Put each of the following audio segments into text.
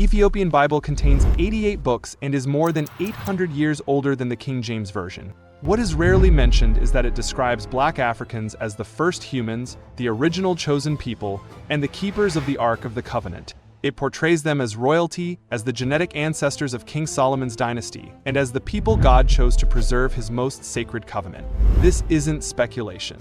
The Ethiopian Bible contains 88 books and is more than 800 years older than the King James Version. What is rarely mentioned is that it describes Black Africans as the first humans, the original chosen people, and the keepers of the Ark of the Covenant. It portrays them as royalty, as the genetic ancestors of King Solomon's dynasty, and as the people God chose to preserve his most sacred covenant. This isn't speculation.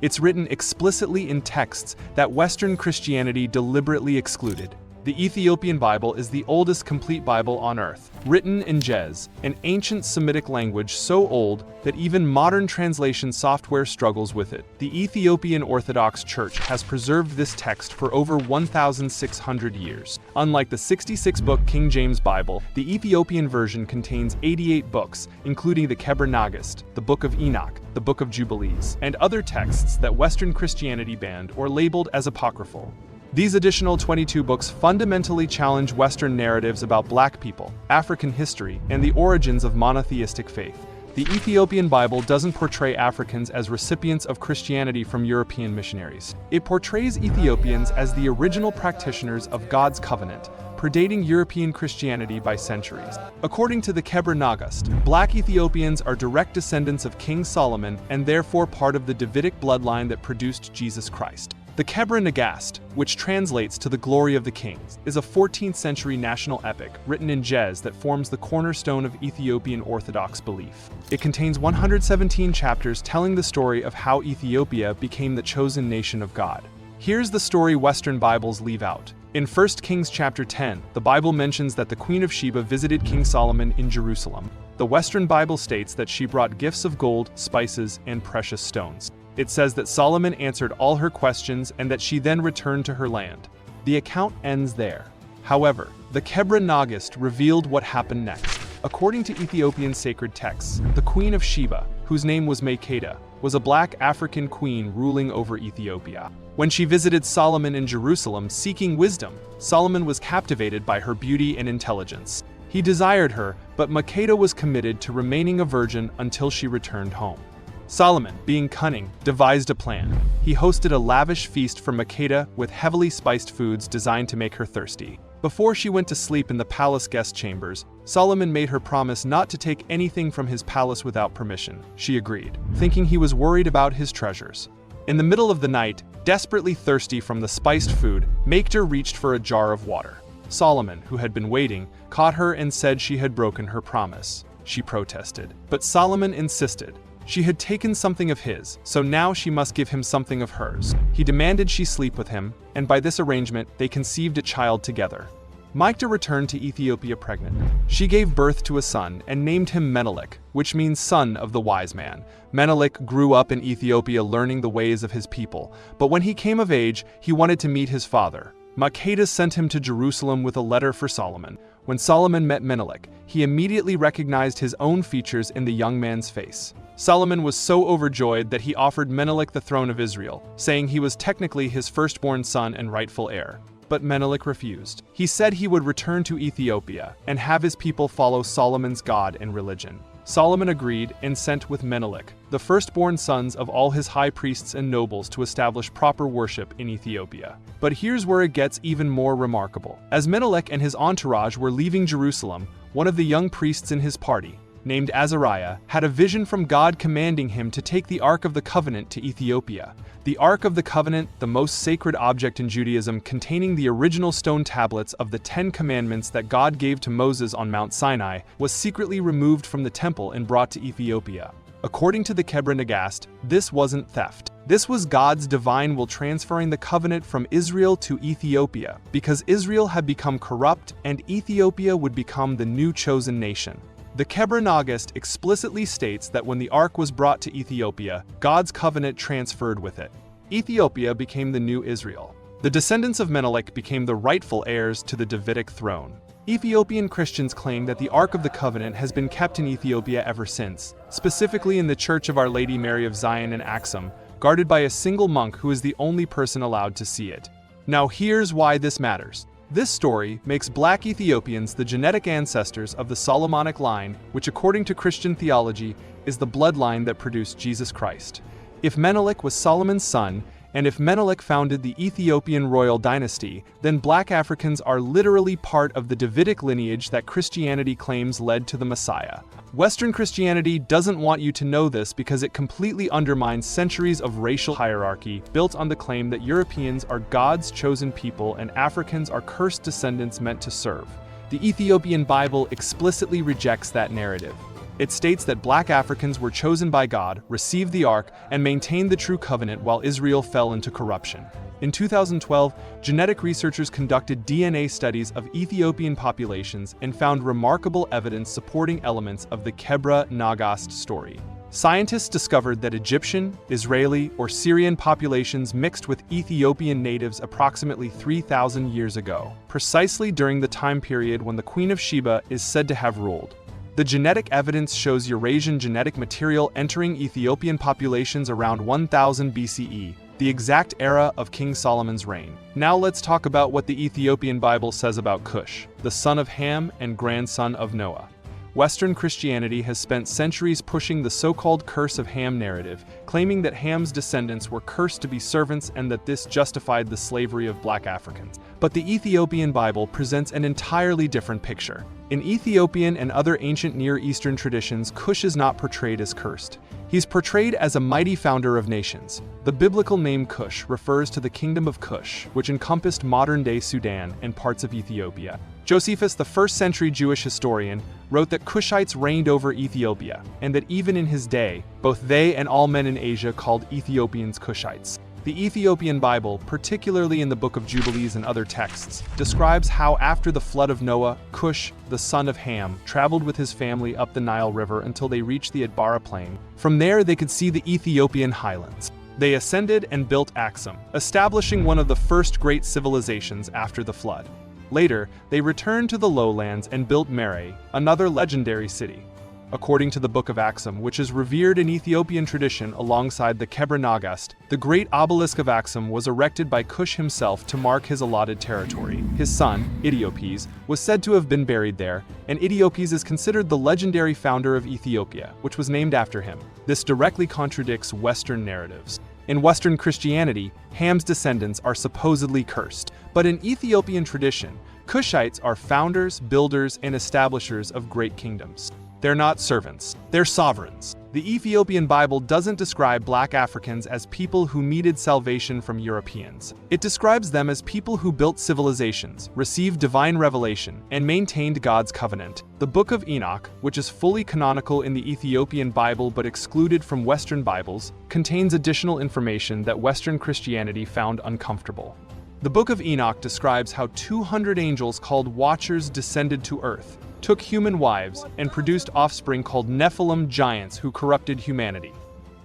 It's written explicitly in texts that Western Christianity deliberately excluded. The Ethiopian Bible is the oldest complete Bible on earth, written in Ge'ez, an ancient Semitic language so old that even modern translation software struggles with it. The Ethiopian Orthodox Church has preserved this text for over 1,600 years. Unlike the 66-book King James Bible, the Ethiopian version contains 88 books, including the Kebra Nagast, the Book of Enoch, the Book of Jubilees, and other texts that Western Christianity banned or labeled as apocryphal. These additional 22 books fundamentally challenge Western narratives about Black people, African history, and the origins of monotheistic faith. The Ethiopian Bible doesn't portray Africans as recipients of Christianity from European missionaries. It portrays Ethiopians as the original practitioners of God's covenant, predating European Christianity by centuries. According to the Kebra Nagast, Black Ethiopians are direct descendants of King Solomon and therefore part of the Davidic bloodline that produced Jesus Christ. The Kebra Nagast, which translates to the glory of the kings, is a 14th century national epic written in Ge'ez that forms the cornerstone of Ethiopian Orthodox belief. It contains 117 chapters telling the story of how Ethiopia became the chosen nation of God. Here's the story Western Bibles leave out. In 1 Kings chapter 10, the Bible mentions that the Queen of Sheba visited King Solomon in Jerusalem. The Western Bible states that she brought gifts of gold, spices, and precious stones. It says that Solomon answered all her questions and that she then returned to her land. The account ends there. However, the Kebra Nagast revealed what happened next. According to Ethiopian sacred texts, the Queen of Sheba, whose name was Makeda, was a Black African queen ruling over Ethiopia. When she visited Solomon in Jerusalem seeking wisdom, Solomon was captivated by her beauty and intelligence. He desired her, but Makeda was committed to remaining a virgin until she returned home. Solomon, being cunning, devised a plan. He hosted a lavish feast for Makeda with heavily spiced foods designed to make her thirsty. Before she went to sleep in the palace guest chambers, Solomon made her promise not to take anything from his palace without permission. She agreed, thinking he was worried about his treasures. In the middle of the night, desperately thirsty from the spiced food, Makeda reached for a jar of water. Solomon, who had been waiting, caught her and said she had broken her promise. She protested, but Solomon insisted. She had taken something of his, so now she must give him something of hers. He demanded she sleep with him, and by this arrangement, they conceived a child together. Makeda returned to Ethiopia pregnant. She gave birth to a son and named him Menelik, which means son of the wise man. Menelik grew up in Ethiopia learning the ways of his people, but when he came of age, he wanted to meet his father. Makeda sent him to Jerusalem with a letter for Solomon. When Solomon met Menelik, he immediately recognized his own features in the young man's face. Solomon was so overjoyed that he offered Menelik the throne of Israel, saying he was technically his firstborn son and rightful heir. But Menelik refused. He said he would return to Ethiopia and have his people follow Solomon's God and religion. Solomon agreed and sent with Menelik, the firstborn sons of all his high priests and nobles, to establish proper worship in Ethiopia. But here's where it gets even more remarkable. As Menelik and his entourage were leaving Jerusalem, one of the young priests in his party, named Azariah, had a vision from God commanding him to take the Ark of the Covenant to Ethiopia. The Ark of the Covenant, the most sacred object in Judaism, containing the original stone tablets of the 10 Commandments that God gave to Moses on Mount Sinai, was secretly removed from the temple and brought to Ethiopia. According to the Kebra Nagast, this wasn't theft. This was God's divine will transferring the covenant from Israel to Ethiopia, because Israel had become corrupt and Ethiopia would become the new chosen nation. The Kebra Nagast explicitly states that when the ark was brought to Ethiopia, God's covenant transferred with it. Ethiopia became the new Israel. The descendants of Menelik became the rightful heirs to the Davidic throne. Ethiopian Christians claim that the Ark of the Covenant has been kept in Ethiopia ever since, specifically in the Church of Our Lady Mary of Zion in Axum, guarded by a single monk who is the only person allowed to see it. Now here's why this matters. This story makes Black Ethiopians the genetic ancestors of the Solomonic line, which according to Christian theology is the bloodline that produced Jesus Christ. If Menelik was Solomon's son, And if Menelik founded the Ethiopian royal dynasty, then black Africans are literally part of the Davidic lineage that Christianity claims led to the Messiah. Western Christianity doesn't want you to know this because it completely undermines centuries of racial hierarchy built on the claim that Europeans are God's chosen people and Africans are cursed descendants meant to serve. The Ethiopian Bible explicitly rejects that narrative. It states that black Africans were chosen by God, received the Ark, and maintained the true covenant while Israel fell into corruption. In 2012, genetic researchers conducted DNA studies of Ethiopian populations and found remarkable evidence supporting elements of the Kebra Nagast story. Scientists discovered that Egyptian, Israeli, or Syrian populations mixed with Ethiopian natives approximately 3,000 years ago, precisely during the time period when the Queen of Sheba is said to have ruled. The genetic evidence shows Eurasian genetic material entering Ethiopian populations around 1000 BCE, the exact era of King Solomon's reign. Now let's talk about what the Ethiopian Bible says about Cush, the son of Ham and grandson of Noah. Western Christianity has spent centuries pushing the so-called curse of Ham narrative, claiming that Ham's descendants were cursed to be servants and that this justified the slavery of black Africans. But the Ethiopian Bible presents an entirely different picture. In Ethiopian and other ancient Near Eastern traditions, Cush is not portrayed as cursed. He's portrayed as a mighty founder of nations. The biblical name Cush refers to the kingdom of Cush, which encompassed modern-day Sudan and parts of Ethiopia. Josephus, the first-century Jewish historian, wrote that Cushites reigned over Ethiopia, and that even in his day, both they and all men in Asia called Ethiopians Cushites. The Ethiopian Bible, particularly in the Book of Jubilees and other texts, describes how after the flood of Noah, Cush, the son of Ham, traveled with his family up the Nile River until they reached the Adbara plain. From there they could see the Ethiopian highlands. They ascended and built Axum, establishing one of the first great civilizations after the flood. Later, they returned to the lowlands and built Meroe, another legendary city. According to the Book of Axum, which is revered in Ethiopian tradition alongside the Kebra Nagast, the great obelisk of Axum was erected by Cush himself to mark his allotted territory. His son, Ethiopies, was said to have been buried there, and Ethiopies is considered the legendary founder of Ethiopia, which was named after him. This directly contradicts Western narratives. In Western Christianity, Ham's descendants are supposedly cursed, but in Ethiopian tradition, Cushites are founders, builders, and establishers of great kingdoms. They're not servants, they're sovereigns. The Ethiopian Bible doesn't describe black Africans as people who needed salvation from Europeans. It describes them as people who built civilizations, received divine revelation, and maintained God's covenant. The Book of Enoch, which is fully canonical in the Ethiopian Bible but excluded from Western Bibles, contains additional information that Western Christianity found uncomfortable. The Book of Enoch describes how 200 angels called Watchers descended to earth, took human wives, and produced offspring called Nephilim giants who corrupted humanity.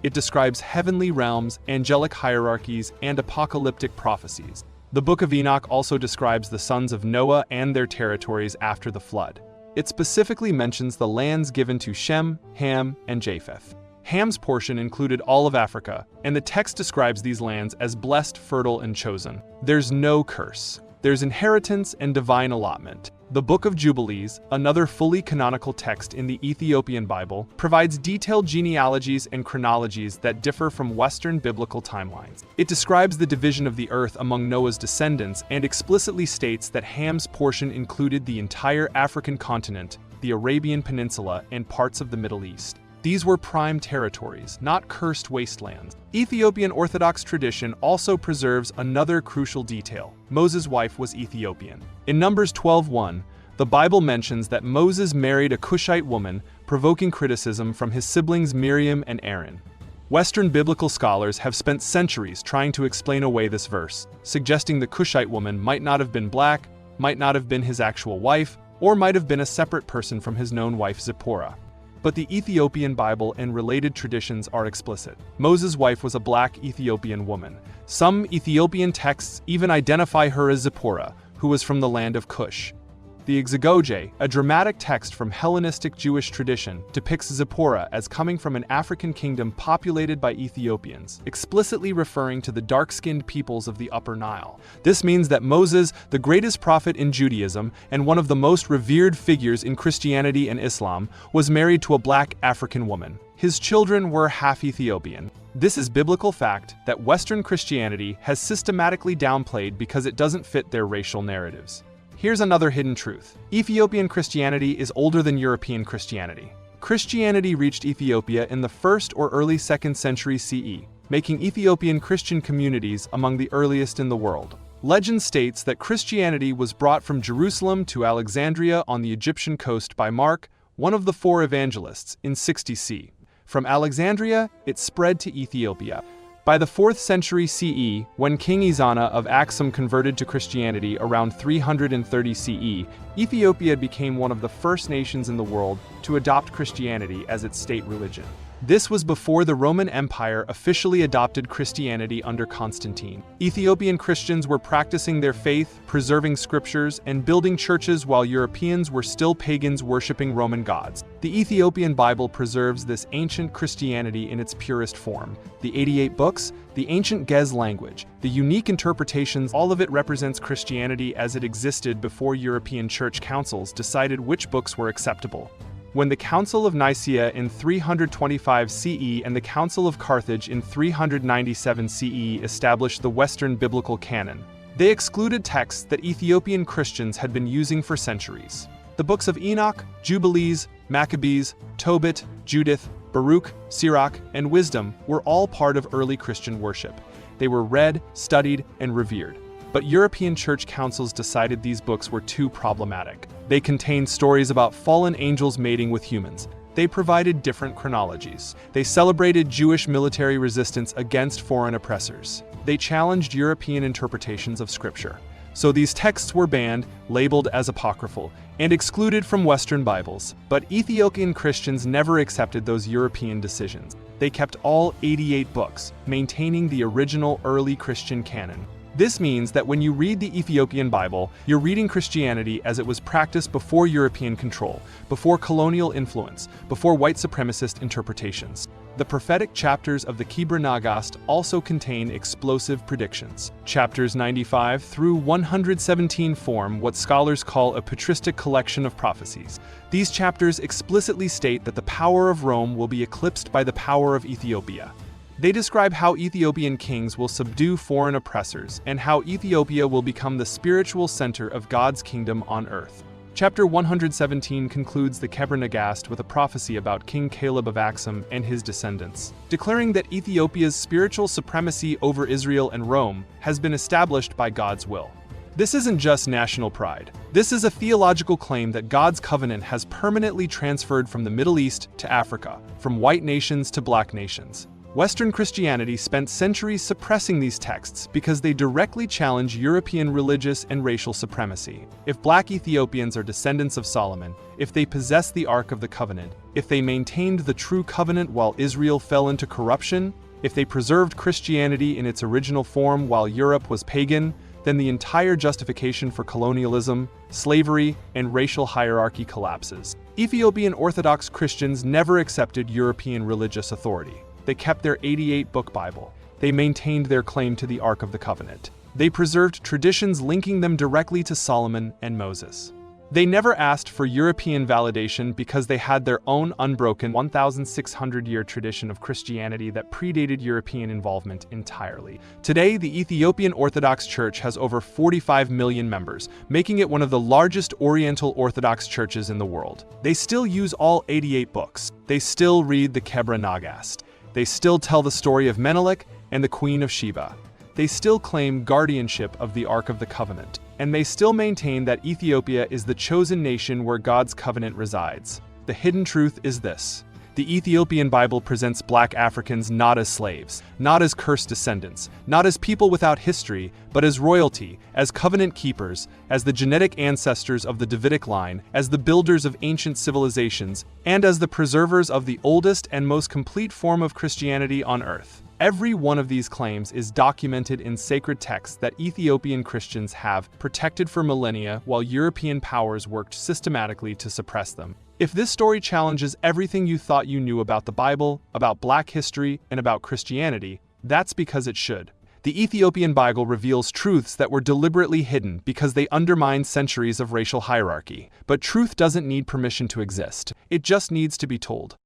It describes heavenly realms, angelic hierarchies, and apocalyptic prophecies. The Book of Enoch also describes the sons of Noah and their territories after the flood. It specifically mentions the lands given to Shem, Ham, and Japheth. Ham's portion included all of Africa, and the text describes these lands as blessed, fertile, and chosen. There's no curse. There's inheritance and divine allotment. The Book of Jubilees, another fully canonical text in the Ethiopian Bible, provides detailed genealogies and chronologies that differ from Western biblical timelines. It describes the division of the earth among Noah's descendants and explicitly states that Ham's portion included the entire African continent, the Arabian Peninsula, and parts of the Middle East. These were prime territories, not cursed wastelands. Ethiopian Orthodox tradition also preserves another crucial detail. Moses' wife was Ethiopian. In Numbers 12:1, the Bible mentions that Moses married a Cushite woman, provoking criticism from his siblings Miriam and Aaron. Western biblical scholars have spent centuries trying to explain away this verse, suggesting the Cushite woman might not have been black, might not have been his actual wife, or might have been a separate person from his known wife Zipporah. But the Ethiopian Bible and related traditions are explicit. Moses' wife was a black Ethiopian woman. Some Ethiopian texts even identify her as Zipporah, who was from the land of Cush. The Exegoge, a dramatic text from Hellenistic Jewish tradition, depicts Zipporah as coming from an African kingdom populated by Ethiopians, explicitly referring to the dark-skinned peoples of the Upper Nile. This means that Moses, the greatest prophet in Judaism and one of the most revered figures in Christianity and Islam, was married to a black African woman. His children were half Ethiopian. This is biblical fact that Western Christianity has systematically downplayed because it doesn't fit their racial narratives. Here's another hidden truth. Ethiopian Christianity is older than European Christianity. Christianity reached Ethiopia in the 1st or early 2nd century CE, making Ethiopian Christian communities among the earliest in the world. Legend states that Christianity was brought from Jerusalem to Alexandria on the Egyptian coast by Mark, one of the 4 evangelists, in 60 CE. From Alexandria, it spread to Ethiopia. By the 4th century CE, when King Ezana of Aksum converted to Christianity around 330 CE, Ethiopia became one of the first nations in the world to adopt Christianity as its state religion. This was before the Roman Empire officially adopted Christianity under Constantine. Ethiopian Christians were practicing their faith, preserving scriptures, and building churches while Europeans were still pagans worshiping Roman gods. The Ethiopian Bible preserves this ancient Christianity in its purest form. The 88 books, the ancient Gez language, the unique interpretations, all of it represents Christianity as it existed before European church councils decided which books were acceptable. When the Council of Nicaea in 325 CE and the Council of Carthage in 397 CE established the Western biblical canon, they excluded texts that Ethiopian Christians had been using for centuries. The books of Enoch, Jubilees, Maccabees, Tobit, Judith, Baruch, Sirach, and Wisdom were all part of early Christian worship. They were read, studied, and revered. But European church councils decided these books were too problematic. They contained stories about fallen angels mating with humans. They provided different chronologies. They celebrated Jewish military resistance against foreign oppressors. They challenged European interpretations of Scripture. So these texts were banned, labeled as apocryphal, and excluded from Western Bibles. But Ethiopian Christians never accepted those European decisions. They kept all 88 books, maintaining the original early Christian canon. This means that when you read the Ethiopian Bible, you're reading Christianity as it was practiced before European control, before colonial influence, before white supremacist interpretations. The prophetic chapters of the Kebra Nagast also contain explosive predictions. Chapters 95 through 117 form what scholars call a patristic collection of prophecies. These chapters explicitly state that the power of Rome will be eclipsed by the power of Ethiopia. They describe how Ethiopian kings will subdue foreign oppressors and how Ethiopia will become the spiritual center of God's kingdom on earth. Chapter 117 concludes the Kebra Nagast with a prophecy about King Caleb of Aksum and his descendants, declaring that Ethiopia's spiritual supremacy over Israel and Rome has been established by God's will. This isn't just national pride. This is a theological claim that God's covenant has permanently transferred from the Middle East to Africa, from white nations to black nations. Western Christianity spent centuries suppressing these texts because they directly challenge European religious and racial supremacy. If black Ethiopians are descendants of Solomon, if they possess the Ark of the Covenant, if they maintained the true covenant while Israel fell into corruption, if they preserved Christianity in its original form while Europe was pagan, then the entire justification for colonialism, slavery, and racial hierarchy collapses. Ethiopian Orthodox Christians never accepted European religious authority. They kept their 88-book Bible. They maintained their claim to the Ark of the Covenant. They preserved traditions linking them directly to Solomon and Moses. They never asked for European validation because they had their own unbroken 1,600-year tradition of Christianity that predated European involvement entirely. Today, the Ethiopian Orthodox Church has over 45 million members, making it one of the largest Oriental Orthodox churches in the world. They still use all 88 books. They still read the Kebra Nagast. They still tell the story of Menelik and the Queen of Sheba. They still claim guardianship of the Ark of the Covenant. And they still maintain that Ethiopia is the chosen nation where God's covenant resides. The hidden truth is this. The Ethiopian Bible presents black Africans not as slaves, not as cursed descendants, not as people without history, but as royalty, as covenant keepers, as the genetic ancestors of the Davidic line, as the builders of ancient civilizations, and as the preservers of the oldest and most complete form of Christianity on earth. Every one of these claims is documented in sacred texts that Ethiopian Christians have protected for millennia while European powers worked systematically to suppress them. If this story challenges everything you thought you knew about the Bible, about black history, and about Christianity, that's because it should. The Ethiopian Bible reveals truths that were deliberately hidden because they undermine centuries of racial hierarchy. But truth doesn't need permission to exist. It just needs to be told.